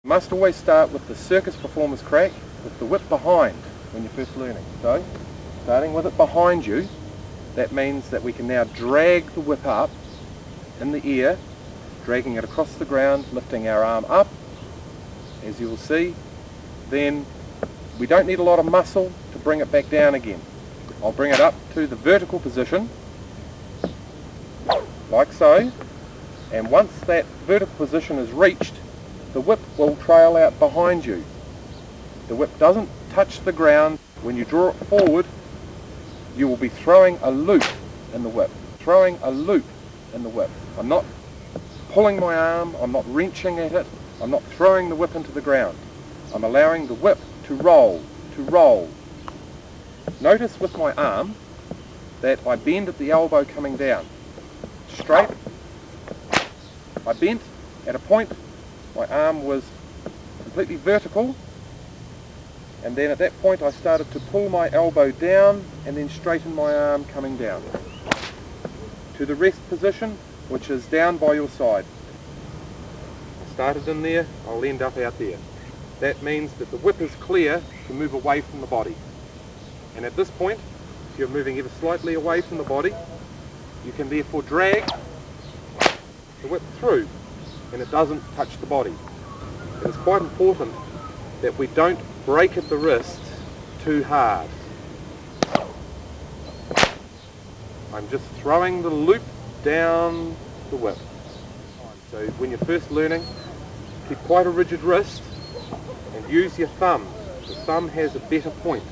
You must always start with the Circus Performer's crack with the whip behind when you're first learning. So, starting with it behind you, that means that we can now drag the whip up in the air, dragging it across the ground, lifting our arm up, as you will see. Then we don't need a lot of muscle to bring it back down again. I'll bring it up to the vertical position, like so, and once that vertical position is reached, the whip will trail out behind you. The whip doesn't touch the ground. When you draw it forward, you will be throwing a loop in the whip. Throwing a loop in the whip. I'm not pulling my arm, I'm not wrenching at it, I'm not throwing the whip into the ground. I'm allowing the whip to roll, to roll. Notice with my arm that I bend at the elbow coming down. Straight. I bent at a point, my arm was completely vertical, and then at that point I started to pull my elbow down and then straighten my arm coming down to the rest position, which is down by your side. I started in there, I'll end up out there. That means that the whip is clear to move away from the body. And at this point, if you're moving ever slightly away from the body, you can therefore drag the whip through and it doesn't touch the body. It is quite important that we don't break at the wrist too hard. I'm just throwing the loop down the whip. So when you're first learning, keep quite a rigid wrist and use your thumb. The thumb has a better point.